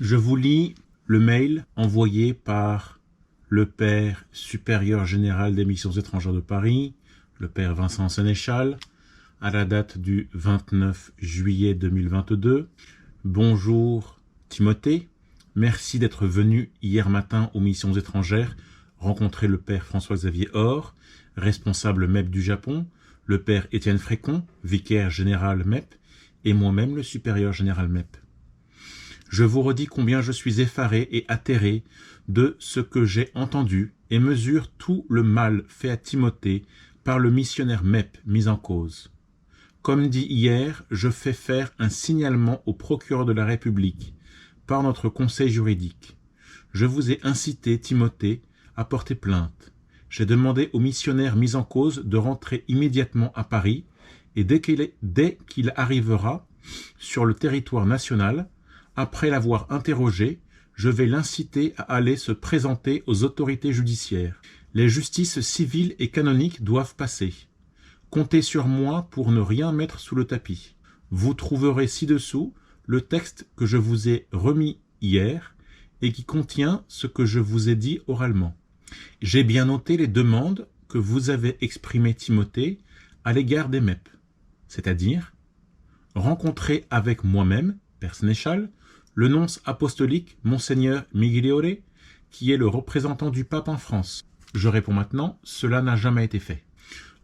Je vous lis le mail envoyé par le père supérieur général des missions étrangères de Paris, le père Vincent Sénéchal, à la date du 29 juillet 2022. Bonjour Timothée, merci d'être venu hier matin aux missions étrangères rencontrer le père François-Xavier Or, responsable MEP du Japon, le père Étienne Frécon, vicaire général MEP, et moi-même le supérieur général MEP. Je vous redis combien je suis effaré et atterré de ce que j'ai entendu et mesure tout le mal fait à Timothée par le missionnaire MEP mis en cause. Comme dit hier, je fais faire un signalement au procureur de la République par notre conseil juridique. Je vous ai incité, Timothée, à porter plainte. J'ai demandé au missionnaire mis en cause de rentrer immédiatement à Paris et dès qu'il arrivera sur le territoire national, après l'avoir interrogé, je vais l'inciter à aller se présenter aux autorités judiciaires. Les justices civiles et canoniques doivent passer. Comptez sur moi pour ne rien mettre sous le tapis. Vous trouverez ci-dessous le texte que je vous ai remis hier et qui contient ce que je vous ai dit oralement. J'ai bien noté les demandes que vous avez exprimées, Timothée, à l'égard des MEP, c'est-à-dire rencontrer avec moi-même, Père Sénéchal, le nonce apostolique Monseigneur Migliore, qui est le représentant du pape en France. Je réponds maintenant, cela n'a jamais été fait.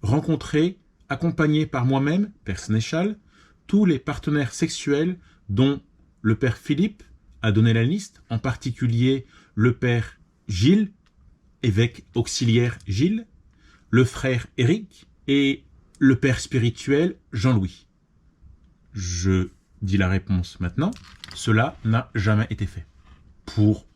Rencontrer, accompagné par moi-même, Père Sénéchal, tous les partenaires sexuels dont le Père Philippe a donné la liste, en particulier le Père Gilles, évêque auxiliaire Gilles, le frère Éric et le Père spirituel Jean-Louis. Je dis la réponse maintenant, cela n'a jamais été fait. Pour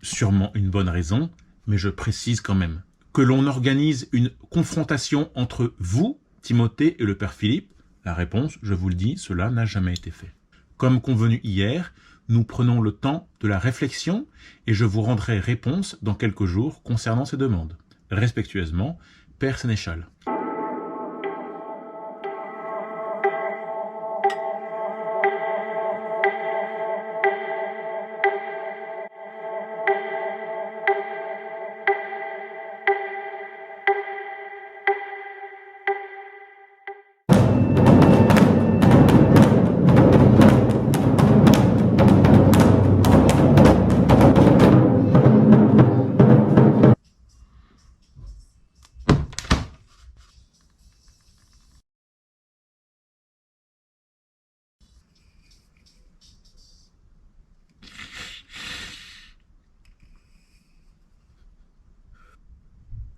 sûrement une bonne raison, mais je précise quand même. Que l'on organise une confrontation entre vous, Timothée, et le Père Philippe, la réponse, je vous le dis, cela n'a jamais été fait. Comme convenu hier, nous prenons le temps de la réflexion et je vous rendrai réponse dans quelques jours concernant ces demandes. Respectueusement, Père Sénéchal.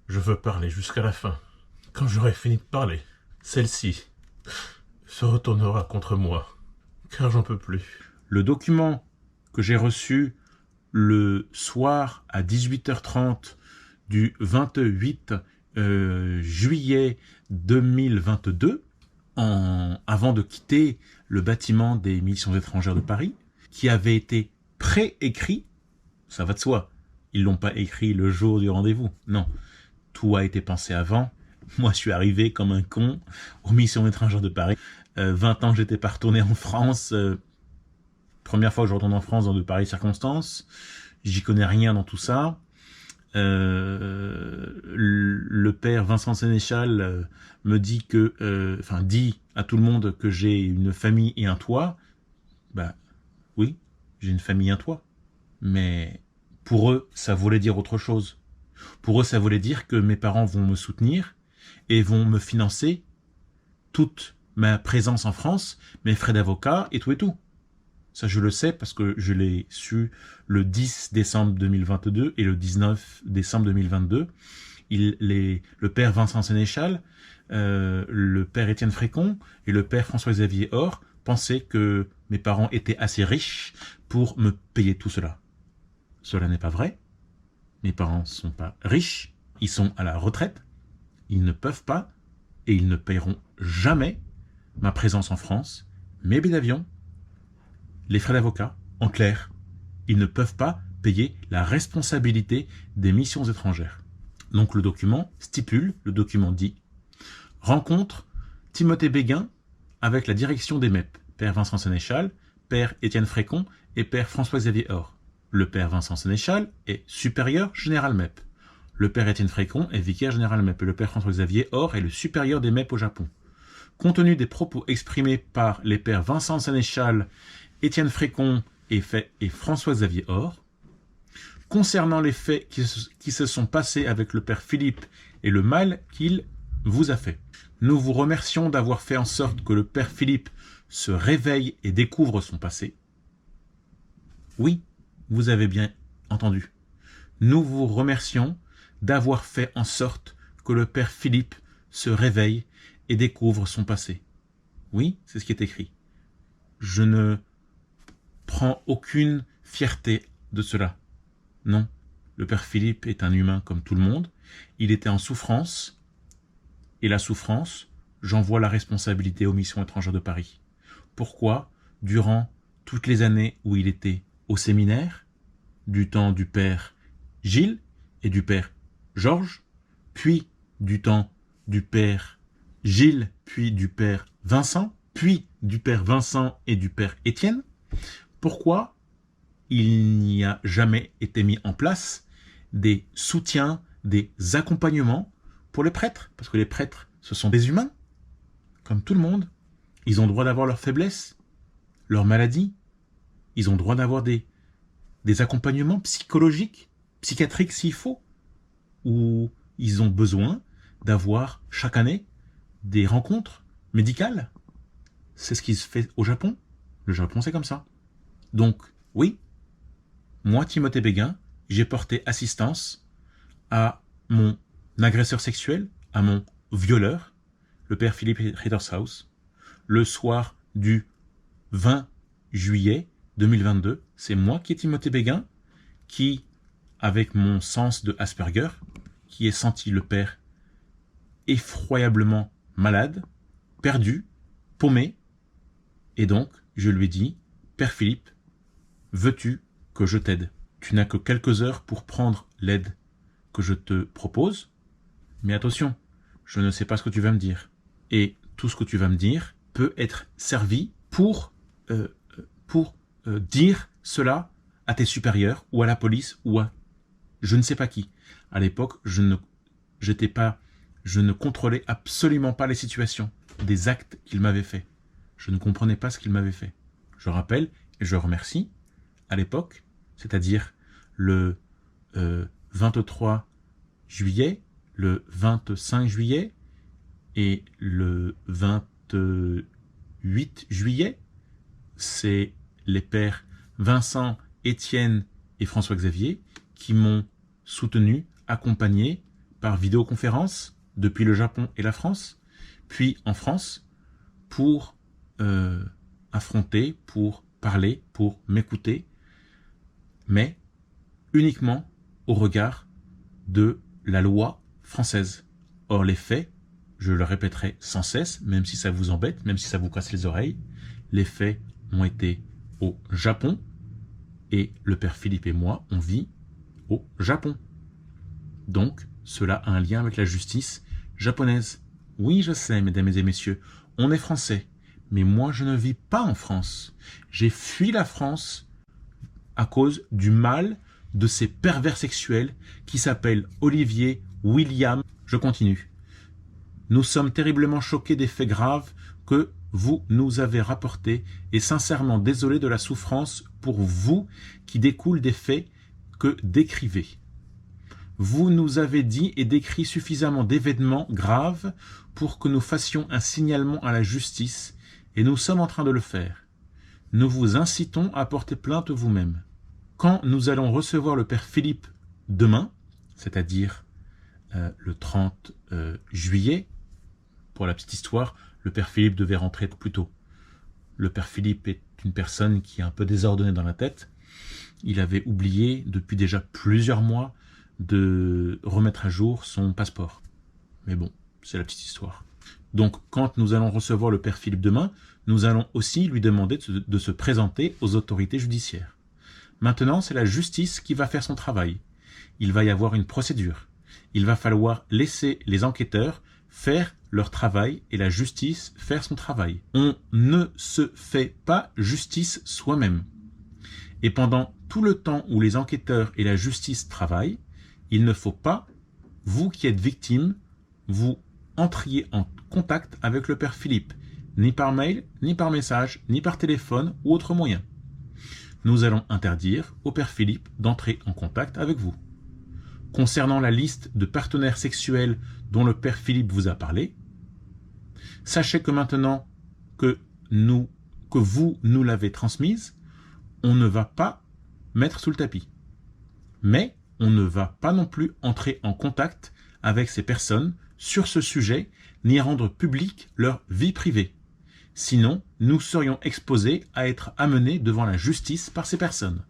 Je veux parler jusqu'à la fin. Quand j'aurai fini de parler, celle-ci se retournera contre moi, car j'en peux plus. Le document que j'ai reçu le soir à 18h30 du 28 juillet 2022, avant de quitter le bâtiment des missions étrangères de Paris, qui avait été préécrit, ça va de soi, ils l'ont pas écrit le jour du rendez-vous, non. Tout a été pensé avant. Moi, je suis arrivé comme un con aux missions étrangères de Paris. 20 ans que j'étais pas retourné en France. Première fois que je retourne en France dans de pareilles circonstances. J'y connais rien dans tout ça. Le père Vincent Sénéchal me dit que, dit à tout le monde que j'ai une famille et un toit. Bah, oui, j'ai une famille et un toit. Mais pour eux, ça voulait dire autre chose. Pour eux, ça voulait dire que mes parents vont me soutenir et vont me financer toute ma présence en France, mes frais d'avocat et tout et tout. Ça, je le sais parce que je l'ai su le 10 décembre 2022 et le 19 décembre 2022. Le père Vincent Sénéchal, le père Étienne Frécon et le père François-Xavier Or pensaient que mes parents étaient assez riches pour me payer tout cela. Cela n'est pas vrai. Mes parents ne sont pas riches, ils sont à la retraite, ils ne peuvent pas et ils ne paieront jamais ma présence en France, mes billets d'avion, les frais d'avocat, en clair. Ils ne peuvent pas payer la responsabilité des missions étrangères. Donc le document stipule, le document dit rencontre Timothée Béguin avec la direction des MEP, Père Vincent Sénéchal, père Étienne Frécon et père François-Xavier Or. Le père Vincent Sénéchal est supérieur général MEP. Le père Étienne Frécon est vicaire général MEP et le père François-Xavier Or est le supérieur des MEP au Japon. Compte tenu des propos exprimés par les pères Vincent Sénéchal, Étienne Frécon et François-Xavier Or, concernant les faits qui se sont passés avec le père Philippe et le mal qu'il vous a fait, nous vous remercions d'avoir fait en sorte que le père Philippe se réveille et découvre son passé. Oui, vous avez bien entendu. Nous vous remercions d'avoir fait en sorte que le père Philippe se réveille et découvre son passé. Oui, c'est ce qui est écrit. Je ne prends aucune fierté de cela. Non, le père Philippe est un humain comme tout le monde. Il était en souffrance, et la souffrance, j'envoie la responsabilité aux missions étrangères de Paris. Pourquoi, durant toutes les années où il était au séminaire, du temps du père Gilles et du père Georges, puis du temps du père Gilles, puis du père Vincent, puis du père Vincent et du père Étienne, pourquoi il n'y a jamais été mis en place des soutiens, des accompagnements pour les prêtres? Parce que les prêtres, ce sont des humains, comme tout le monde. Ils ont le droit d'avoir leurs faiblesses, leurs maladies. Ils ont le droit d'avoir des accompagnements psychologiques, psychiatriques s'il faut, ou ils ont besoin d'avoir chaque année des rencontres médicales. C'est ce qui se fait au Japon. Le Japon, c'est comme ça. Donc, oui, moi, Timothée Béguin, j'ai porté assistance à mon agresseur sexuel, à mon violeur, le père Philippe Rittershaus, le soir du 20 juillet 2022. C'est moi qui est Timothée Béguin, qui, avec mon sens de Asperger, qui ai senti le père effroyablement malade, perdu, paumé, et donc je lui ai dit, père Philippe, veux-tu que je t'aide? Tu n'as que quelques heures pour prendre l'aide que je te propose, mais attention, je ne sais pas ce que tu vas me dire. Et tout ce que tu vas me dire peut être servi pour dire cela à tes supérieurs ou à la police ou à je ne sais pas qui. À l'époque, je ne contrôlais absolument pas les situations, des actes qu'il m'avait fait. Je ne comprenais pas ce qu'il m'avait fait. Je rappelle et je remercie, à l'époque, c'est-à-dire le 23 juillet, le 25 juillet et le 28 juillet, c'est les pères Vincent, Étienne et François-Xavier qui m'ont soutenu, accompagné par vidéoconférence depuis le Japon et la France, puis en France, pour affronter, pour parler, pour m'écouter, mais uniquement au regard de la loi française. Or, les faits, je le répéterai sans cesse, même si ça vous embête, même si ça vous casse les oreilles, les faits ont été au Japon, et le père Philippe et moi, on vit au Japon. Donc, cela a un lien avec la justice japonaise. Oui, je sais, mesdames et messieurs, on est français, mais moi je ne vis pas en France. J'ai fui la France à cause du mal de ces pervers sexuels qui s'appellent Olivier, William. Je continue. Nous sommes terriblement choqués des faits graves que vous nous avez rapportés et sincèrement désolés de la souffrance pour vous qui découle des faits que décrivez. Vous nous avez dit et décrit suffisamment d'événements graves pour que nous fassions un signalement à la justice et nous sommes en train de le faire. Nous vous incitons à porter plainte vous-même. Quand nous allons recevoir le père Philippe demain, c'est-à-dire le 30 juillet, pour la petite histoire, le père Philippe devait rentrer plus tôt. Le père Philippe est une personne qui est un peu désordonnée dans la tête. Il avait oublié depuis déjà plusieurs mois de remettre à jour son passeport. Mais bon, c'est la petite histoire. Donc, quand nous allons recevoir le père Philippe demain, nous allons aussi lui demander de se présenter aux autorités judiciaires. Maintenant, c'est la justice qui va faire son travail. Il va y avoir une procédure. Il va falloir laisser les enquêteurs faire leur travail et la justice faire son travail. On ne se fait pas justice soi-même. Et pendant tout le temps où les enquêteurs et la justice travaillent, il ne faut pas, vous qui êtes victime, vous entriez en contact avec le père Philippe, ni par mail, ni par message, ni par téléphone ou autre moyen. Nous allons interdire au père Philippe d'entrer en contact avec vous. Concernant la liste de partenaires sexuels dont le père Philippe vous a parlé, sachez que maintenant que vous nous l'avez transmise, on ne va pas mettre sous le tapis. Mais on ne va pas non plus entrer en contact avec ces personnes sur ce sujet, ni rendre publique leur vie privée. Sinon, nous serions exposés à être amenés devant la justice par ces personnes.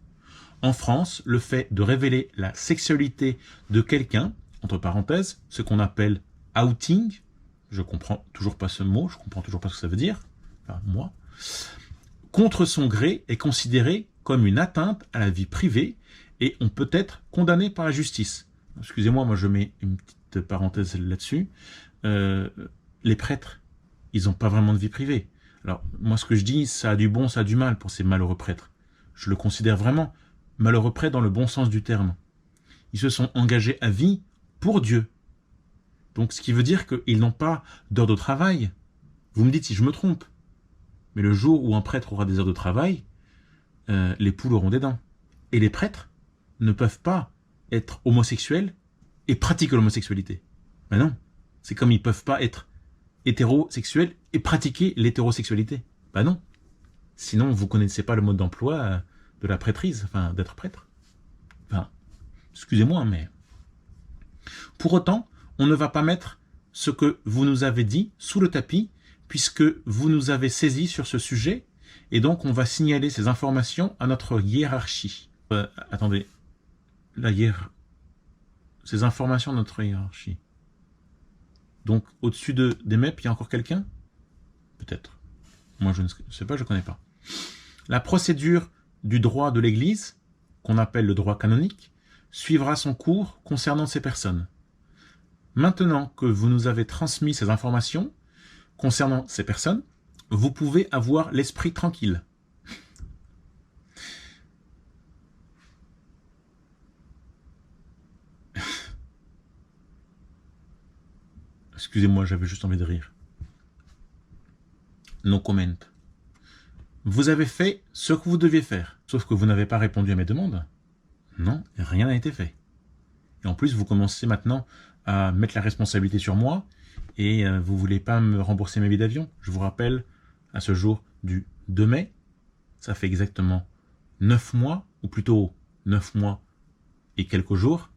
En France, le fait de révéler la sexualité de quelqu'un, entre parenthèses, ce qu'on appelle outing, je comprends toujours pas ce mot, je comprends toujours pas ce que ça veut dire, enfin moi, contre son gré est considéré comme une atteinte à la vie privée et on peut être condamné par la justice. Excusez-moi, moi je mets une petite parenthèse là-dessus. Les prêtres, ils n'ont pas vraiment de vie privée. Alors, moi ce que je dis, ça a du bon, ça a du mal pour ces malheureux prêtres. Je le considère vraiment malheureux prêtres dans le bon sens du terme. Ils se sont engagés à vie pour Dieu. Donc ce qui veut dire qu'ils n'ont pas d'heures de travail. Vous me dites si je me trompe. Mais le jour où un prêtre aura des heures de travail, les poules auront des dents. Et les prêtres ne peuvent pas être homosexuels et pratiquer l'homosexualité. Ben non. C'est comme ils ne peuvent pas être hétérosexuels et pratiquer l'hétérosexualité. Ben non. Sinon, vous ne connaissez pas le mode d'emploi de la prêtrise, enfin d'être prêtre. Enfin, excusez-moi, mais... Pour autant, on ne va pas mettre ce que vous nous avez dit sous le tapis, puisque vous nous avez saisis sur ce sujet, et donc on va signaler ces informations à notre hiérarchie. Attendez, ces informations à notre hiérarchie. Donc au-dessus des MEP, il y a encore quelqu'un? Peut-être. Moi je ne sais pas, je ne connais pas. La procédure du droit de l'Église, qu'on appelle le droit canonique, suivra son cours concernant ces personnes. Maintenant que vous nous avez transmis ces informations concernant ces personnes, vous pouvez avoir l'esprit tranquille. Excusez-moi, j'avais juste envie de rire. No comment. Vous avez fait ce que vous deviez faire, sauf que vous n'avez pas répondu à mes demandes. Non, rien n'a été fait. Et en plus, vous commencez maintenant à mettre la responsabilité sur moi et vous ne voulez pas me rembourser mes billets d'avion. Je vous rappelle, à ce jour du 2 mai, ça fait exactement 9 mois, ou plutôt 9 mois et quelques jours,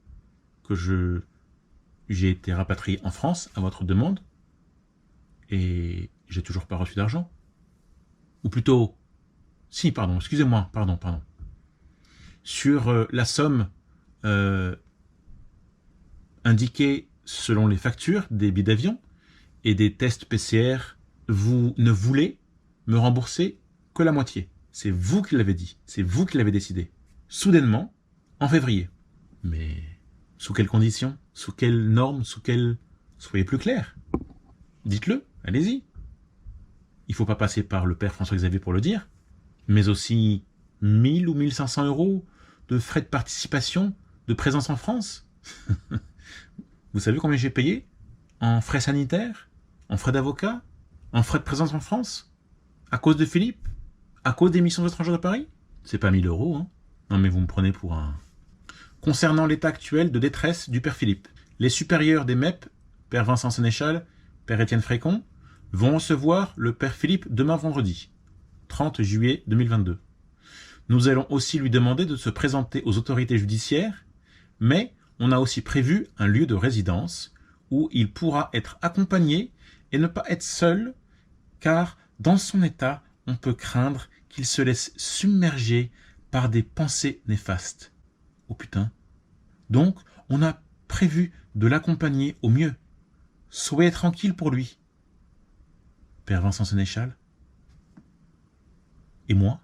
que j'ai été rapatrié en France à votre demande et j'ai toujours pas reçu d'argent. Ou plutôt, si, pardon, excusez-moi, pardon. Sur la somme indiquée selon les factures des billets d'avion et des tests PCR, vous ne voulez me rembourser que la moitié. C'est vous qui l'avez dit, c'est vous qui l'avez décidé. Soudainement, en février. Mais sous quelles conditions? Sous quelles normes? Sous quelles... Soyez plus clair. Dites-le, allez-y. Il ne faut pas passer par le père François-Xavier pour le dire, mais aussi 1000 ou 1500 euros de frais de participation, de présence en France. Vous savez combien j'ai payé? En frais sanitaires? En frais d'avocat? En frais de présence en France? À cause de Philippe? À cause des missions étrangères de Paris? C'est pas 1000 euros, hein. Non mais vous me prenez pour un... Concernant l'état actuel de détresse du père Philippe, les supérieurs des MEP, père Vincent Sénéchal, père Étienne Frécon, vont recevoir le père Philippe demain vendredi, 30 juillet 2022. Nous allons aussi lui demander de se présenter aux autorités judiciaires, mais on a aussi prévu un lieu de résidence où il pourra être accompagné et ne pas être seul, car dans son état, on peut craindre qu'il se laisse submerger par des pensées néfastes. Oh putain. Donc, on a prévu de l'accompagner au mieux. Soyez tranquille pour lui. Père Vincent Sénéchal. Et moi ?